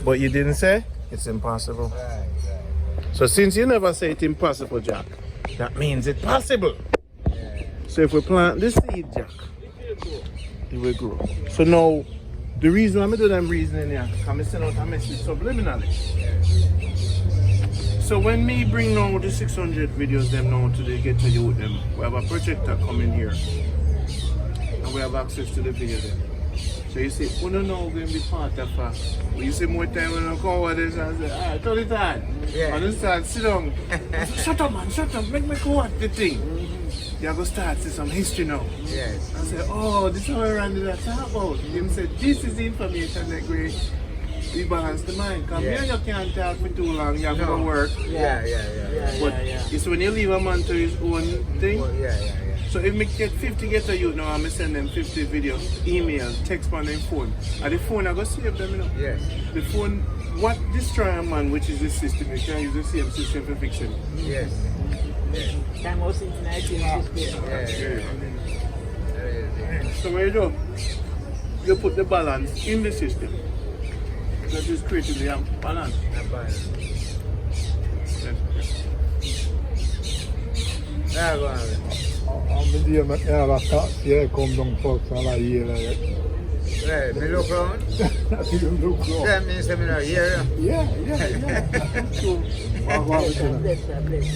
But you didn't say it's impossible. Right. So since you never say it's impossible, Jack, that means it's possible. Yeah. So if we plant the seed, Jack, it will grow. So now, the reason I'm doing them reasoning here, I'm sending out a message subliminally. So when me bring now the 600 videos them now to the Get to You with them, we have a projector coming here. And we have access to the video then. So you see, we don't know we're going to be part of that. You see more time when I come over this and say, alright, turn it on. Yeah. And then start, sit down. Shut up man, shut up, make me go watch the thing. You're going to start see some history now. Yes. I said, oh, this is how Randy that talk about. Him said, this is the information that we balance the mind. Because me and you can't talk for too long, you have to work. Yeah. But it's when you leave a man to his own thing. Well, yeah. So if me get 50 Get to You now, I'm send them 50 videos, email, text on their phone. And the phone I go save them, you know. Yes. The phone, what destroy a man, which is the system, you can use the same system for fixing it. Yes. Time was in 1960. Yeah. So what you do? You put the balance in the system. That is creating the balance. Där går han. Ja, men det är jävla taskiga kom de folk som alla gillar det. Nej, men look around. That means I'm in a year. Yeah. Så, vad var det?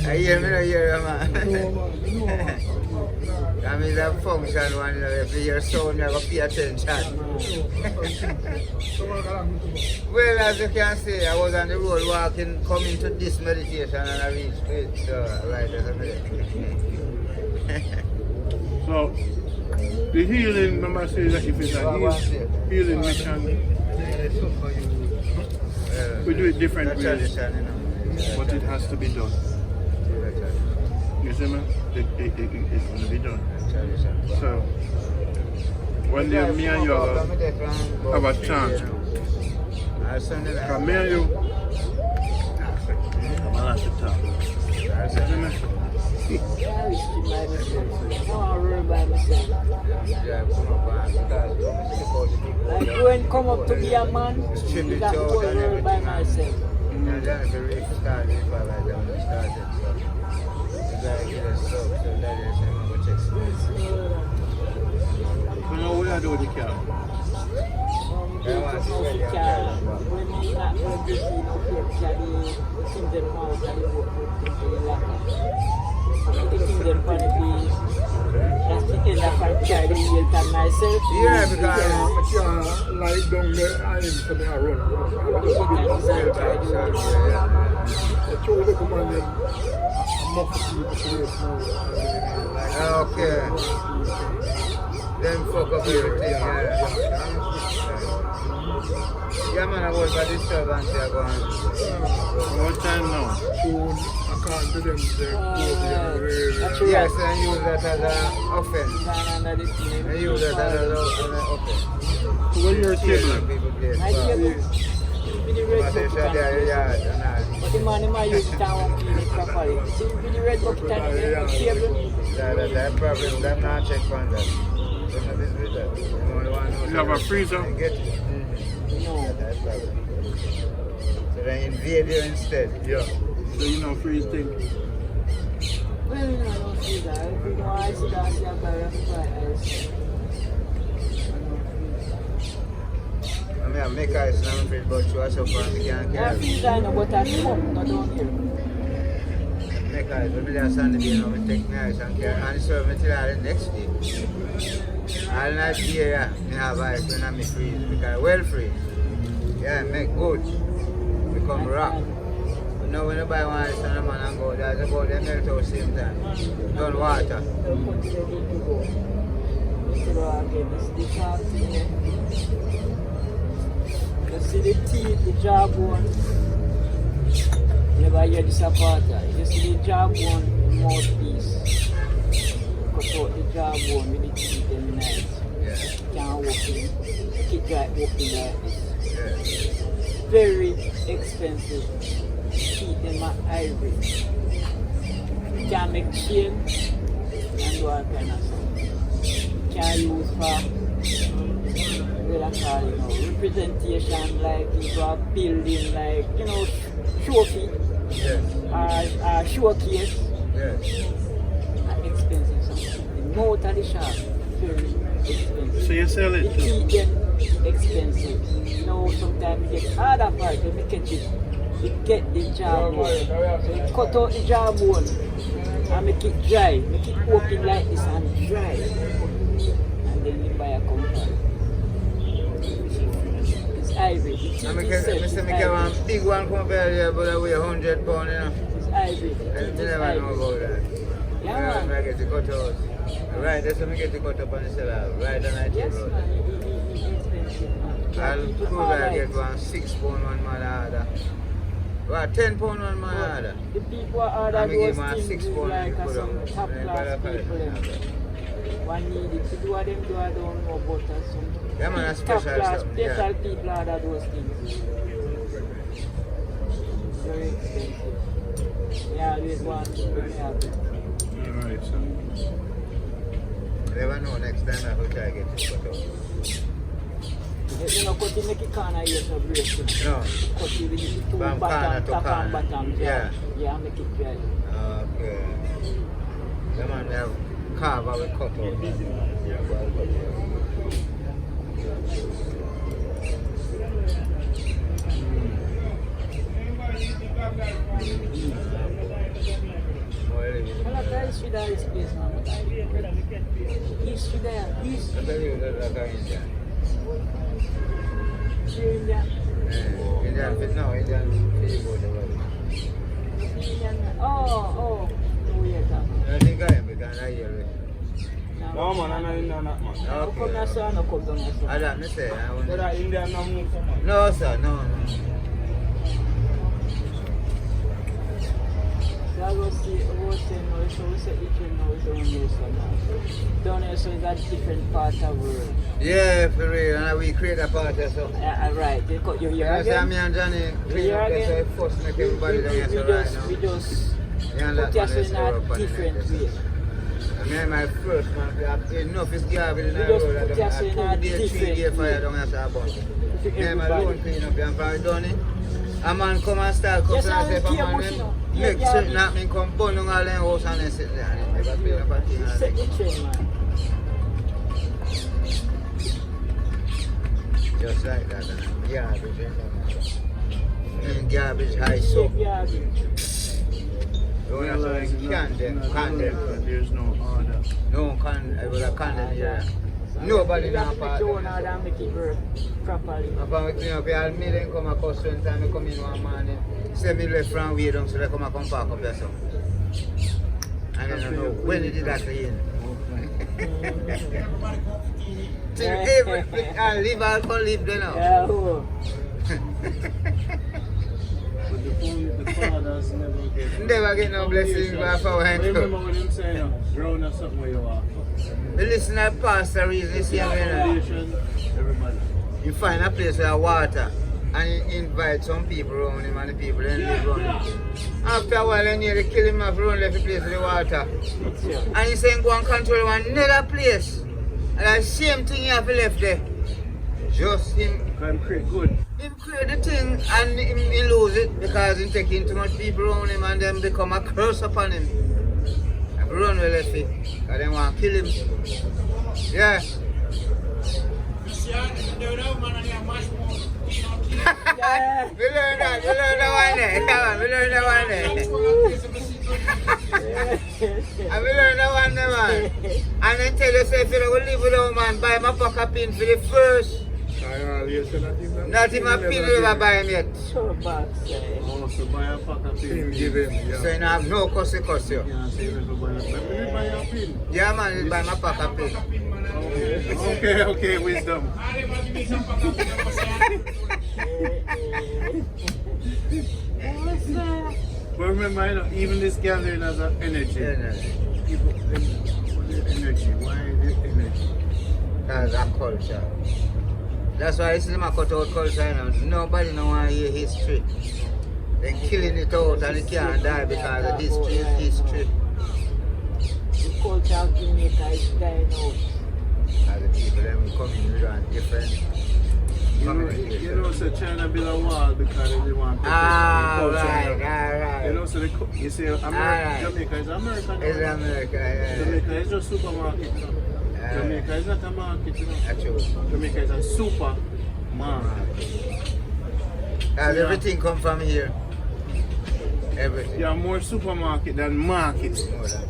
A year, I'm in a year, man. I mean, that function one, you know, if you hear sound, you have to pay attention. Well, as you can see, I was on the road walking, coming to this meditation, and I reached it, so right as a minute. So, the healing, remember I say that if it's a healing mission, we do it different ways, but it has to be done. You see me? It's going to be done. So, one day me and you have a chance. Because me and you, I'm going to talk. You see me? I wish to by myself. I want to run by myself. Like when I come up to be a man, you got to go run by myself. You know what I do with the car? Yeah, because Like down there, I am coming around. okay. Then fuck up everything, yeah, man, I was by disturbance here going. What time now? Soon, I can't do them. Yes, and use that as an offense. And use that as an offense. So what your table? People play. My table. But the man might use it and clean it properly. See, with the red bucket and the table. That problem, that not check on that. You have a freezer? Get it. No. That's problem. So they invade you instead. Yeah. So you know freeze thing? Well, no, I don't see that. If you know I see that, you have to fry ice. I mean, I make ice now, but you also find me can't Yeah, carry. freeze I know, but I come, not down here. Make ice, but I just stand the bean and take my ice and carry and serve me till the next day. All night here, I have ice when I'm freeze, because well freeze. Yeah, make good. Become rock. But now when you buy one ice and a man and go, there's about them melt out same time. Don't water. You see the teeth, the jawbone. Never hear this apart. You see the jawbone mouthpiece. Cut out the jawbone with the teeth and nice. Yeah. Can't walk in. Keep right walking like this. Yeah. Very expensive. Teeth in my ivory. You can make chain and do all kind of stuff. You can use for call, representation, like people are building, like, trophy, Yes. showcase, Yes. and expensive something. The mouth of the shop, very expensive. So you sell The it too? key them expensive. Sometimes you get other part, when you catch it, you get the jawbone. So you cut out the jawbone and make it dry, make it open like this and dry. And then you buy a compound. It's ivory. I make one big one compare here, but I weigh 100 pounds, It's ivory. And you never know about that. Yeah, man. I get the cut out. Right, that's when I get the cut up on the cellar. Right on the Yes, table. man. It's expensive, man. I'll People probably are get like- one 6 pound one man order. Well, 10 pound one man order. The people are I that give those my things 6 is pound like and put some on. top class people. One need it to do what them do, I don't know, but some Yeah, man, that's top special class, stuff, special yeah. people are that those things. Very expensive. Yeah, always want to bring it up. Alright, so. Never know, next time I will try to get this cut out. Cut it, make it corner here so break it. No. Cut it with the two From corner bottom, to top and corner. bottom. Yeah. Yeah, make it dry. Okay. The man have carve out with cut out. Well, I try history there is place, man. History there. History. I tell you that like Indian. Here in there. Indian fit now, Indian fit go the world. Oh, yeah, I think I am because I hear it. No man, I'm not Indian that man. How come your son no come down here, I son? don't say. I want But Indian no move for man. No, sir, no. So I go see, so we say each one now is down here, so now. Down here, so it's a different part of the world. Yeah, for real. And we create a party, so. Right, you cut your hair Yeah, so again? me and Johnny clean Here up there, so again? I first make everybody down here so right now. We just Yeah, put that us man is in up a on the different neck, way. I mean, my first man, enough is garbage in the We just road. I put don't us in a have 2 days, 3 days different fire way. down here, so I bunch. To Yeah, my everybody. loan clean up here and probably done it. A man come and start Yes, cussing and I say, if a will man keep them pushing make up. certain Yeah, happening, come burn down all them house and then sit there and never clean up a thing. Set the trend, man. Just like that, and garbage, you know. And garbage high so. Yeah, Don't have Realize to condemn. There's no order. No condemn, it was a condemn here. Nobody now part Don't of know it. that make it work properly. Upon we clean up here, me then come across one time, I come in one morning, say me left from way down, so they come and park up there so. And I don't know when it did that clean. Till everything, I live alcohol live there now. Yeah, oh. But the fathers never get. Never get no blessings by our hand. Remember when him say, ground or something where you are. The listener pastor reason this year, Foundation, everybody. you find a place where water and you invite some people around him and the people then live around him. After a while, then you kill him off around left the place with the water. And he saying go and control another place. And the same thing you have left there. Just him. Can create good. Him create the thing and he lose it because he taking too much people around him and then become a curse upon him. And run with left it. And then want to kill him. Yeah. Yeah. We learn that one there. Come on, we learn that one there. And we learn that one there, man. And then tell yourself if you don't live with a man, buy my pocket pin for the first. Not even a pin you ever buy him yet. So bad, say. Also buy a pack of pin. Give him, So yeah. you don't have no cuss you. Yeah, say if you buy a pin. Maybe buy a pin. Yeah, man, you buy my pocket pin. Okay, wisdom. What's that? But remember, you know, even this gathering has an energy. Yeah, no. People the energy. Why the energy? That's a culture. That's why this is my cut out culture, you know. Nobody know want to hear history. They're killing it out and it can't die because of history is history. The culture of Jamaica is dying out. As the people them come in with a different You know, so China built a wall because they want to right. You know, so you see, Jamaica is America. It's America, yeah. Jamaica is a supermarket. You know? Jamaica is not a market. You know? Actually. Jamaica is a supermarket. Everything come from here. Everything. You have more supermarket than market. More than.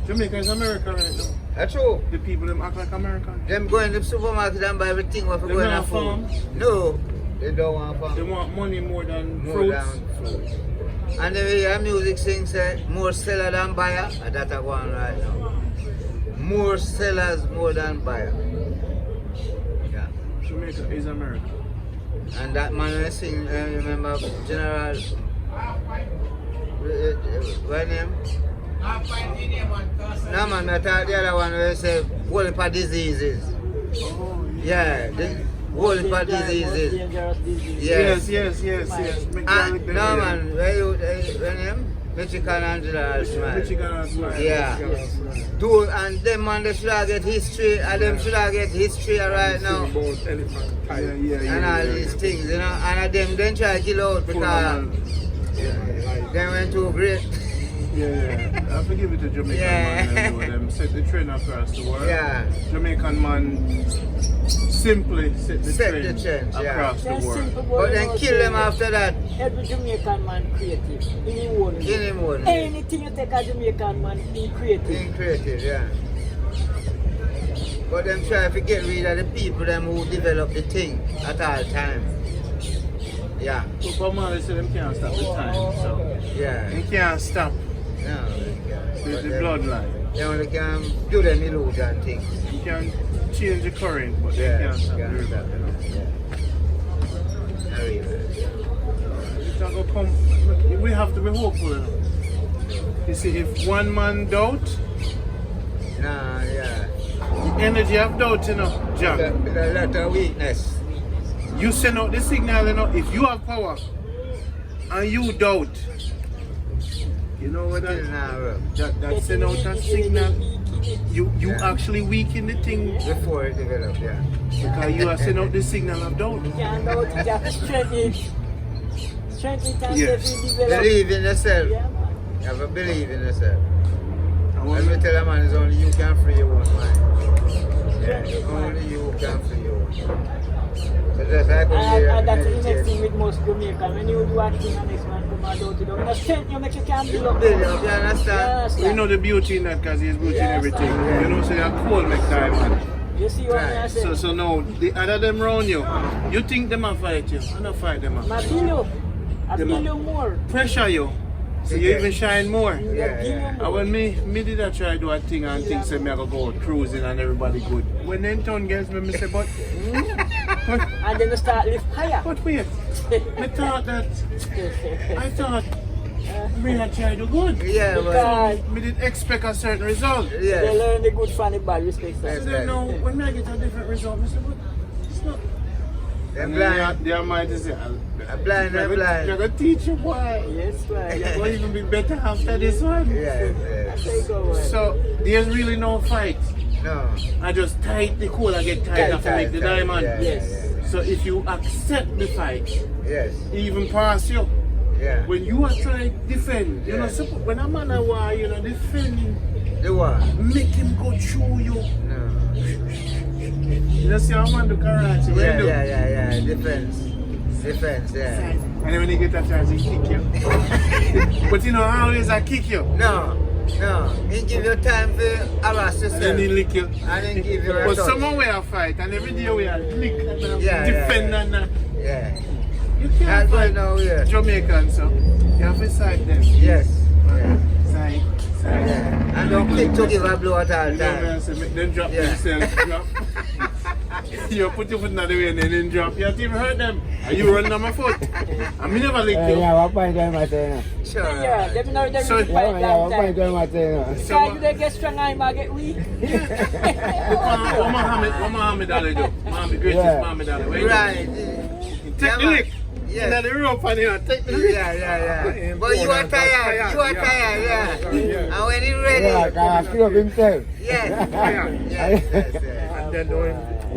Jamaica is America right now. That's true. The people them act like Americans. Them go in the supermarket and buy everything what for They going not on farm. food. No, they don't want farm. They want money more than More fruits. than fruit. And the way your music sing say more seller than buyer, and that's what going right now. More sellers more than buyer. Yeah. Jamaica is America. And that man when sing, remember General, what name? No man, I thought the other one where say whole heap of diseases. Oh, Yeah, the whole heap of diseases. Dangerous disease. Yes. yes. And, no man, where name? Michigan Angela Smile. Michigan and Smile. Yeah. Dude, and them man they should have get history, and them should have get history right now. About elephant type. Yeah. And all these things, you know, and them then try to kill out because they went too great. Yeah. I forgive it to Jamaican man. Them set the trend across the world. Yeah. Jamaican man simply set the trend yeah. across the That's world. simple, But then you kill know, them after that. Every Jamaican man creative. In his own. In him own. Anything you take a Jamaican man, he creative. Being creative, yeah. But them try to get rid of the people them who develop the thing at all times. Yeah. Superman say them can't stop the time, so Yeah. they can't stop No, they can't. the But them- bloodline. They only can do them illusion things. You can change the current, but Yeah. they can't stop the Can't river. stop them. Yeah. Not really. It's not gonna come. We have to be hopeful. You know? You see, if one man doubt, Nah, yeah. the energy of doubt, you know, Jack. With a lot of weakness. You send out the signal, you know, if you have power and you doubt, you know what Still not work. that send out a signal, you Yeah. actually weaken the thing Before it develops, yeah. because you are sending out the signal of doubt. You can't know it, you have to strengthen it. Strengthen it and Yes. develop. Believe in yourself. Yeah, man. You have to believe in yourself. And Let when me tell a man, it's only you can free your own mind. Yeah, only you can free your own mind. So just like when And that's the you next thing with most Jamaican. When you do acting and next man come out to them, the strength you make you can build up. build up, you understand? you know the beauty in that because he's beauty in Yes, everything. yeah. You know, so you're cool make time. You see what Right. I say? So now the other them round you think them a fight you, I not fight them. I build you. I Them build a- you more. Pressure you, so you Yeah. even shine more. I Yeah, build yeah. you more. And when me did I try to do a thing and think say me I go go out cruising and everybody good. When then turn girls me say but And then you start lift higher. but wait, I thought me I try to good. Yeah, but Because Me did expect a certain result. they yeah. learn the good from the bad, respect So that. then now when I get a different result, I say but it's not. Them And then blind. they are might say blind, they're blind. You're gonna teach you why. Yes, man. You're gonna even be better after this one. Yeah, There you go, man. So there's really no fight. No. I just tight the cool and get tighter to make the diamond. Yeah, Yes. yeah, So if you accept the fight, yeah. Yes. even pass you, Yeah. when you are trying to defend, you know, Yeah. suppose when a man a war, you know, defend, The what? make him go through you. No. You know, see how man do karate, what you do? Yeah. Defense. Defense, yeah. And then when he get a chance, he kick you. But you know, always I kick you. No. He give you time to harass And then he yourself. lick you. And then give you a But touch. someone we a fight, and every day we are lick and Yeah, defend yeah. and Yeah. you That's can't going fight now, yeah. Jamaican, so you have to side them. Yes. Yeah. Side. Yeah. And don't click to give a blow at all You know what time. I'm saying? Make them drop Yeah. themselves. Drop. You put your foot in the way and then drop. You have to even hurt them. And you run on my foot. And me never lick you. Yeah, what point am I saying? Sure. Yeah, them know they So- really fight What long point time. am I saying? Because you they get strong and I get weak. What Muhammad Ali do? Muhammad, greatest Yeah. Muhammad Ali. What you do? Right. Take the lick. Yeah. Inna the rope and you know, take the lick. Yeah. But you are tired. You are tired, yeah. And when you're ready, Yeah, can I feel himself? yes. Fire. Yes. And then do him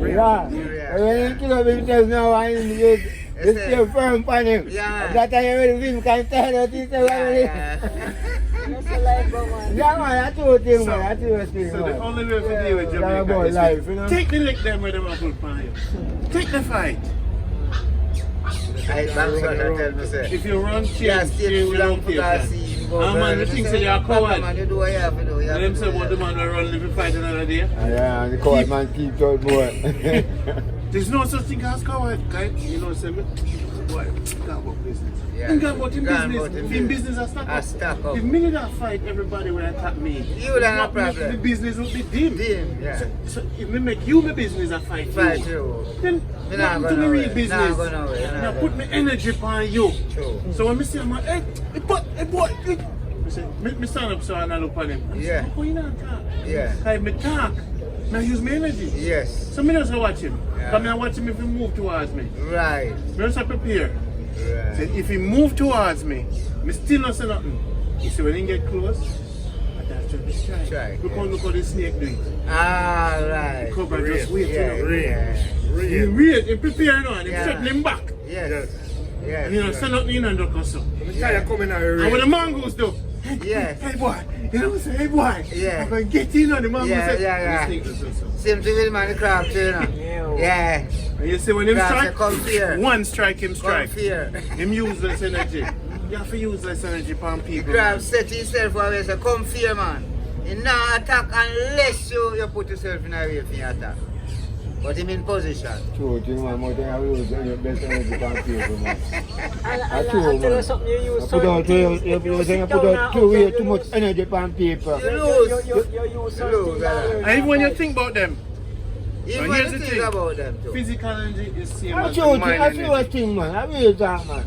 Yeah. When you kill up himself now and you stay firm on him. Yeah. That time you ready him can tell you this That's a life, man. Yeah man, that's two things So- man, that's two things So the man. only way to deal with Yeah, Jamaica about is life, you know? take the lick them where they want to put on you. Take the fight. I tell me say. If you run, Yeah, change, stay too long for that scene. Man, the thing say you're a coward. Man, you do what you have to do. And them say what the man will run if you fight another day. Yeah, the coward man keep out more. There's no such thing as coward, guy. You know, say, boy, got about business. Yeah. You got about in Got about business. in If in business. business, I stack I up. stack up. If me that fight, everybody will attack me. You will have a What make problem. The business will be dim. Dim, yeah. So if me make you my business, I fight Fight you. you. Then Me what not to go me real nowhere. business? Not go nowhere, not Now go put me energy upon you. True. So when me say, man, hey, boy, me say, me stand up so and I look on him. I say, Yeah. how you not talk? Yeah. Like me talk, me use my energy. Yes. So me just watch him. Yeah. Come and watch him if he move towards me. Right. Me just prepare. Say, Right. if he move towards me, me still not say nothing. You see when he get close, I have to try. Try, Look yeah. how the snake do it. Ah, right. Cobra just wait, Yeah, you know. yeah. He wait, he prepare now and he Yeah. threaten him back. Yes. Yes. And you know, say nothing in and duck us up. Yeah. And when the mongoose do, Yes. hey boy, you know what I'm saying, hey boy, Yeah. I'm gonna get in on the mongoose. Yeah, say, yeah, and the yeah. snake does also. Same thing with man, the crab too, you know. Yeah. And you see when him Crab strike, say, come here. one strike him Come strike. here. Him use less energy. You have to use less energy upon people. Crab man. set himself away, say, come here, man. He not attack unless you put yourself in a way for your attack. But him in position. True thing man, more than I will use your best energy can people man. And true, I'll tell man. you something, you use Put certain out things. you put sit out down too and too much energy upon people. You lose. You use certain lose, things. yeah. And even when you think about them, Even But when here's you the think thing. about them too. physical energy is same I as show the you, mind I show energy. you thing man, I really that man.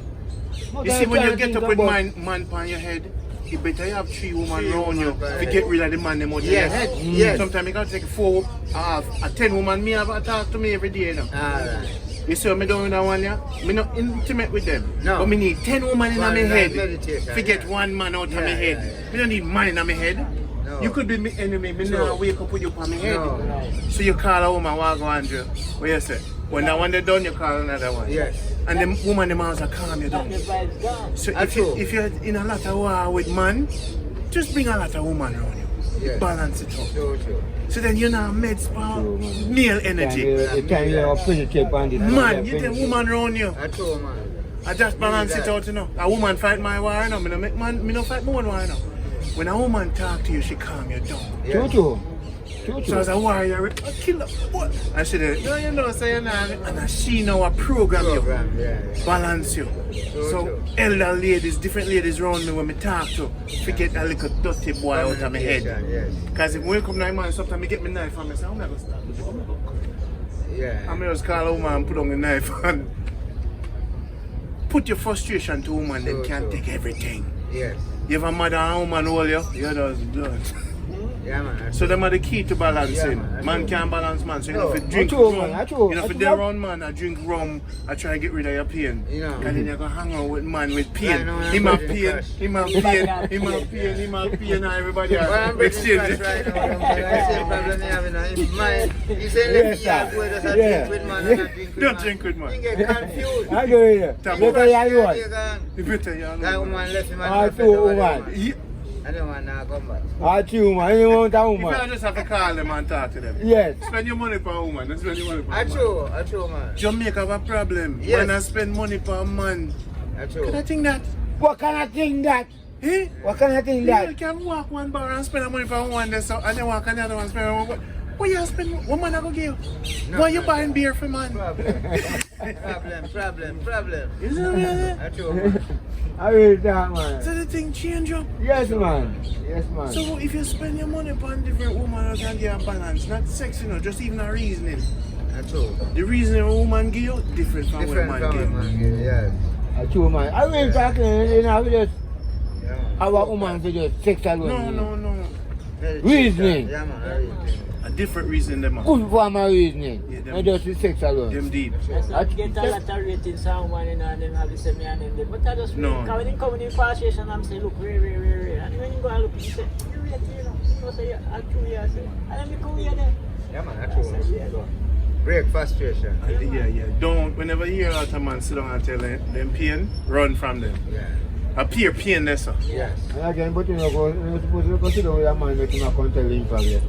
You see, when you get up with man on your head, you better have three women Three around you woman by to head. get rid of the man them out of your Yes, head. yes. Sometimes you got to take 4, a 10 woman, me have a talk to me every day. You know. Alright. You see what me doing that one, yeah? Me not intimate with them. No. But me need 10 women in One my like head. meditation, Forget yeah. one man out of Yeah, my head. yeah, yeah. Me don't need man in my head. No. You could be my enemy. Me True. now wake up with you on my head. No. So you call a woman, walk on Andrew. What you say? When that one they done, you call another one. Yes. And the woman, the man, calm you That down. the vibes gone. So That's if, true. if you're in a lot of war with man, just bring a lot of woman around you. Yes. Balance it out. True, true. So then you're not made male energy. The time you have penetrate on this. Man, you get woman around you. That's true, man. I just balance it out, you know. A woman fight my war, you know. Me no make man, me no fight my own war, you know. When a woman talk to you, she calm you down. True, true. True, So as true. a warrior, a killer, what? I should have, no, you know, say you know, and she know a program you. Program, yeah. Balance you. So true. elder ladies, different ladies around me when me talk to, forget a little dirty boy out of my head. Yes. Because if we come to my man, sometimes I get my knife and I say, I'm not going to stop this. I'm not going to cut. Yeah. I'm just call a woman and put on the knife and put your frustration to a woman, then True, can't true. take everything. Yes. You have a mother and a woman hold you, you're just done. Yeah, man. That's So them are the key to balancing. Yeah, man. Man can't balance man. So you No. know if you drink True, rum, man. True. you know if you there around man, I drink rum, I try to get rid of your pain. You know. And then you're gonna hang out with man with pain. Right now, I'm Him have British pain, crush. him have pain, him have pain, him have pain, and everybody Well, I'm are British exchanging. right now. That's the same problem you have in mind. You say let me have with us and Yeah. drink with man and not drink with Don't man. drink with man. You get confused. I do it. Tell me. Look at you You what. gone. You better, you That know. woman left him and Ah, left true, the other woman. Yeah. And the one now come back. Ah, true man, you want a If you woman. just have to call them and talk to them. Yes. Spend your money for a woman, don't spend your money for a That's woman. true, man. Jamaica have a problem. Yes. Man, I spend money for a man. That's Can I true. think that? What kind of thing that? Eh? What kind of thing You that? can walk one bar and spend money for one day, so and then walk another one spend one. What you spend? What man I go give you? No, Why you no, buying no. beer for man? Problem. Is it really? That's true, man. I really that man. So the thing change up. Yes man. Yes man. So if you spend your money upon different woman, you can get a balance. Not sex, you know, just even a reasoning. That's true. The reasoning a woman give you different from what a Different man from a give. man, yes. I true man. I really talking, you know, we just Yeah, man. have a woman to just sex alone. No. Reasoning. Yeah, man, reasoning. A different reason them. Good form of reasoning. Yeah, them- Not just the sex alone. Them deep. That's why you get a lot of ratings someone you know, and them have the same and them. But I just No. because when they come in the conversation, I'm saying, look, rare. And when you go and look, you say, you rate, you know. You say, I true, I say, and then you come here then. Yeah, man, I that's say, true. yeah, go. Break frustration. Yeah. Don't, whenever you hear a man sit down and tell them pain, run from them. Yeah. Appear painless. Yes. And again, but you know, you're supposed to consider with a man that you not come tell him from you.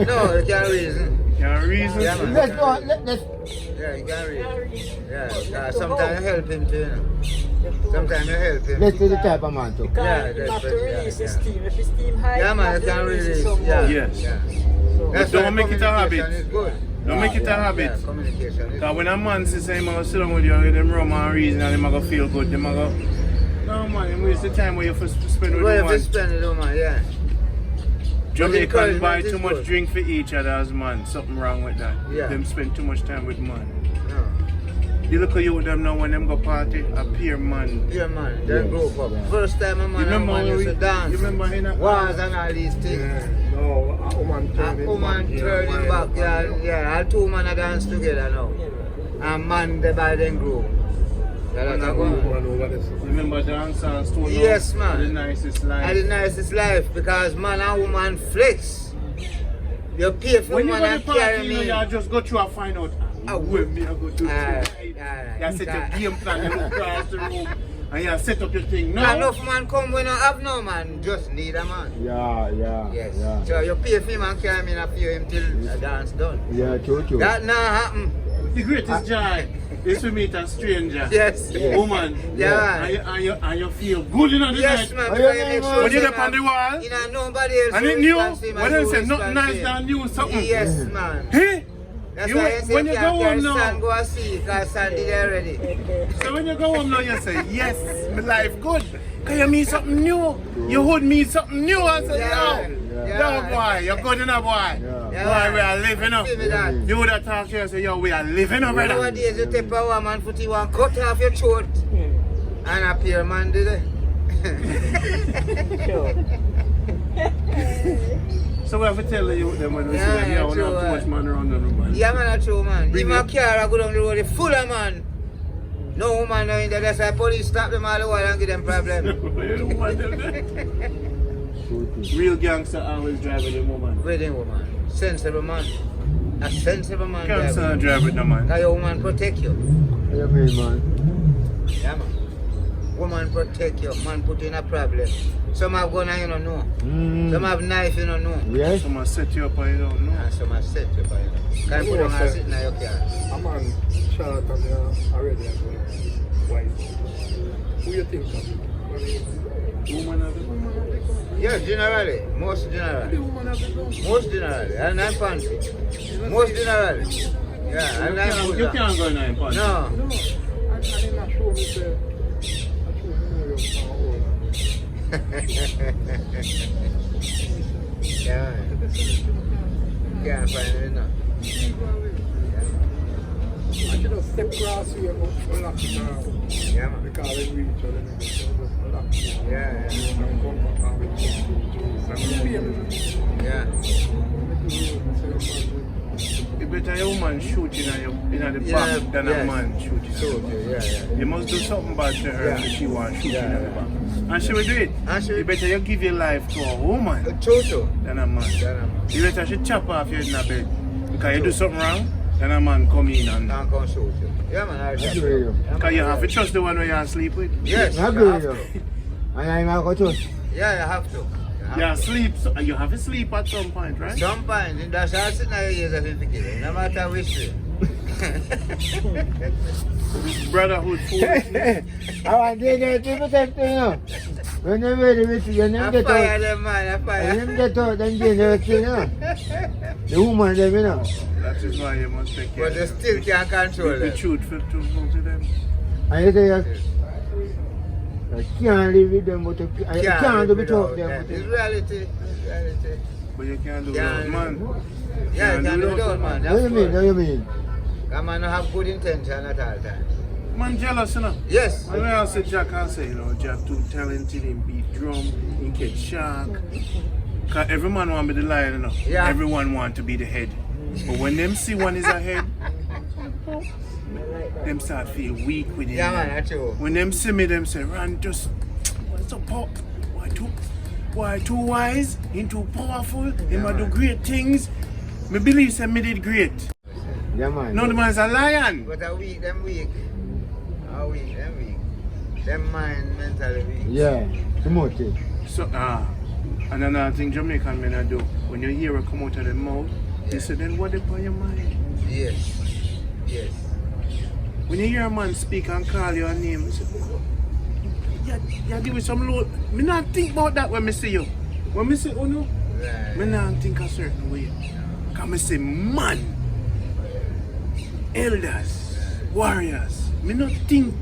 No, you can't reason. Can't reason. Yeah, man. Let's go, let's... Yeah, you can't reason. Yeah, sometimes you help him too, you know. Sometimes you help him. Let's do the type of man too. Because Yeah, you have to that's release yeah, his steam. If his steam high, Yeah, you man, have you to can release it release. some Yeah. more. Yes. Yeah. So, That's don't why make it a habit. communication is good. Don't make it a habit. Yeah, communication is Because good. when a man says him going to sit down with you, them rum and reason and them going to feel good, them going to go, no man, you waste the time where you first spend with Well, the if you man. spend it, man, yeah. Jamaican encouragement buy is too much good. drink for each other as man. Something wrong with that. Yeah. Them spend too much time with man. No. You look at you with them now when them go party, appear man. Yeah, man, they grow up. First time a man You and remember woman when used to dance. you remember in a Wars and all these things. No, a woman A woman turning back, yeah. All two men a dance together now. And man, they by them group. Yeah, that's a good. Remember dance and stone? Yes, man. The nicest life. And the nicest life because man and woman flex. You pay for When you man go to and party, carry you me. know, you just go through and find out what me I go do tonight. You set your game plan, you look across the room, and you set up your thing. No. Enough man come when you have no man, just need a man. Yeah. Yes. So you pay for him and carry me and pay him till the dance done. Yeah, true. That not happen. The greatest joy is to meet a stranger. Yes. Woman. Yeah. And you feel good in the Yes, night. man. Oh, Because yeah, you make man. sure When you're say up on the wall, you know, nobody else and it will new, respond to him when and they you say respond nothing to nice him. than you, something. Yes, man. Hey? That's You- why I say when you you can't go carry home now- sand, go and see because sand did it already. So when you go home now, you say, yes, my life good. Because you meet something new. You would meet something new. I say, yo, boy, you're good enough, boy. Yeah. Boy, we are living up. Give me that. You would have talked to you and say, yo, we are living up, brother. Nowadays you take a woman foot, you want cut off your throat. And a pair man did it. Sure. So we have to tell you them when we Yeah, say, yo, we true, don't have too much man around them, man. Yeah, man, that's true, man. Bring Even a it. car I go down the road it's full of man. No woman now in there, that's why police stop them all the while and give them problem. You don't want them there. Real gangster always drive with a woman. Wedding woman. Sensible man. A sensible man. Gangster drive with no man. Because your woman protect you. What you mean, man? Yeah, man. Woman protect you. Man put you in a problem. Some have gun and you don't know. Some have knife you don't know. Yes? Someone set you up and you don't know. And some have set you by you. Can you put them and sit in your car? A man shot at me already as well. Why? Who you think of? Woman have it. Yeah, generally. Most generally. The woman have the gun. Most generally. And I'm fancy. Most generally. Yeah, and I'm You can't go in there and punch. No. No, I did not show me the. I show me your power. Yeah. Can't find it enough. I should have stepped across here and lock it down. Yeah, man. Because I reach her and just lock it. Yeah, And come back and we just yeah. You better your woman shoot in the back than a man shoot in So, the back. yeah. You must do something bad to her if she wants to shoot in the back. And she will do it. And she You will- better you give your life to a woman True. than a man. Then I'm You better she chop off your head in the bed. Because you do something wrong, then a man come in and... not going to shoot you. Yeah, man. I agree with you. Because you have to trust the one where you sleep with. Yes, I you agree have with to. you. And I'm not going to. Yeah, you have to. You sleep, so you have to sleep at some point, right? Some point, that's how it's in the years of him. No matter which way. This brotherhood food. I want to get people to know. When you're ready with you, I you get fire out. them, man. I When you fire. get out, then you know, you know. The woman, them, you know. That is why you must take care But you of them. still can't control The it. truth to them. And you say, I can't live with them, but I can't do without them. It's reality. But you can't do Yeah. without man. Yeah, you can't do without, man. What do you mean? What do you mean? Come on, have good intention at all times. Man jealous, you know. Yes. And when I say Jack, I say, you know, Jack too talented, he beat drum, he catch shark. Because every man want to be the lion, you know. Yeah. Everyone want to be the head. But when them see one is ahead, them start feel weak with it. Yeah, man, that's true. When them see me, them say, Ran, just, what's up, pop? Why too wise? He too powerful? He might do great things. Me believe say me did great. Yeah, man. No, the man's a lion. But a weak, them weak. A weak, them weak. Them mind mentally weak. Yeah, too much. So, and another thing Jamaican men do, when you hear it come out of their mouth, they say, then what upon your mind? Yes. Yes. When you hear a man speak and call your name, you say, you give me some load. Me not think about that when I see you. When I say, oh no, Right. me not think a certain way. Because I say, man, elders, warriors, me not think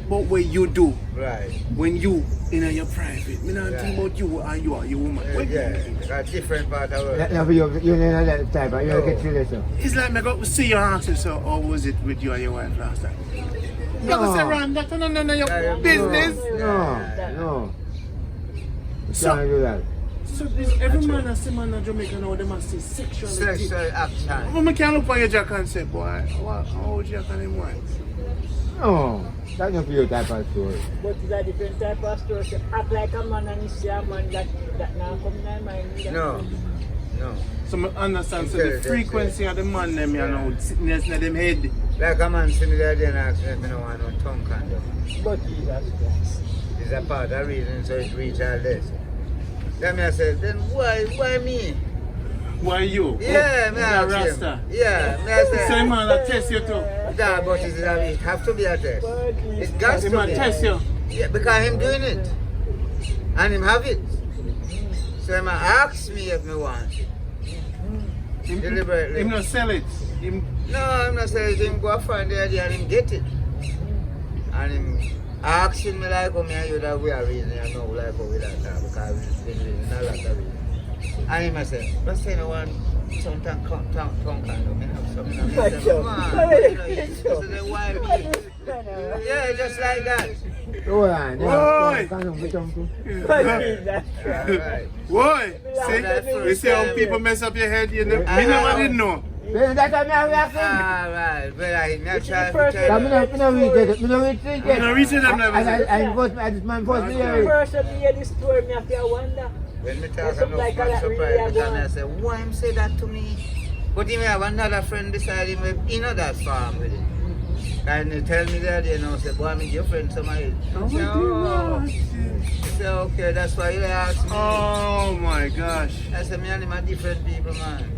about what you do Right. when you in your private. Me not think about you and you are your woman. What do you Yeah. think? Got different part of the Yeah, world. you know that type, you No. get through this. It's like me go see your answer, so how was it with you and your wife last time? You No. go say, Ron, that's none of your Yeah, business. No. You So- can't do that. So this, every man that see man in Jamaica now, they must say sexuality. Sexual action. But I can't look on your jack and say, boy, how old Jack and him wife? No, that's not for your type of story. But it's a different type of story. So act like a man and you see a man that now come in my mind. No. No. So I understand, so the frequency of the man them, you know, sickness in them head. Like a man sitting there and ask me if I don't want no tongue condom. But Jesus Christ. It's a part of the reason so it reach all this. Then I said, then why me? Why you? Yeah, me you a ask Rasta. him. Yeah, me I Same said, man that test you too. yeah, but it have to be a test. It's got Same to man be. test you. Yeah, because him doing it. And him have it. So him ask me if me want it. Deliberately. Him not sell it. Him, No, I'm not saying him go find the idea and him get it. And him asking me like, oh, me and you that we are reason, I know like how we that talk because we've been reading a lot of reason. And him I said, let's say no one some tongue kind of me have some. I said, man, this is the wild people. Yeah, just like that. Hold on. Oi! Right. Boy, that's see, first you see how time. people mess up your head, you know? Me never did know. That's what I'm asking. Alright, but I not trying to first tell I'm you. not reach it. I'm not reaching them levels. I just man forced me The here. person hear this story, me have to wonder. When me There's talk something enough, like man that surprised really because going. I say, why him say that to me? But he may have another friend beside him, he know that farm with it. And he tell me that, you know, say, boy, I'm your friend, somebody. I say, oh. He say, okay, that's why he asked me. Oh my gosh. I said, me and him are different people, man.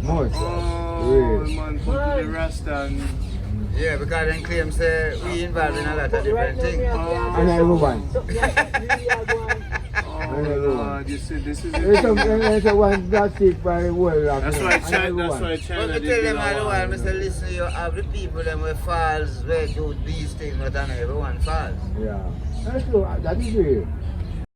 Most. Oh man, put the Rasta and... Yeah, because then claim say, we involved in a lot of different things. And everyone. Oh Lord, you see, this is There's a one that stick by the world. That's why China But China me did tell it them all the all. while, I say, listen, you have the people them where falls, where do these things, but not everyone falls. Yeah. That's true. That is real.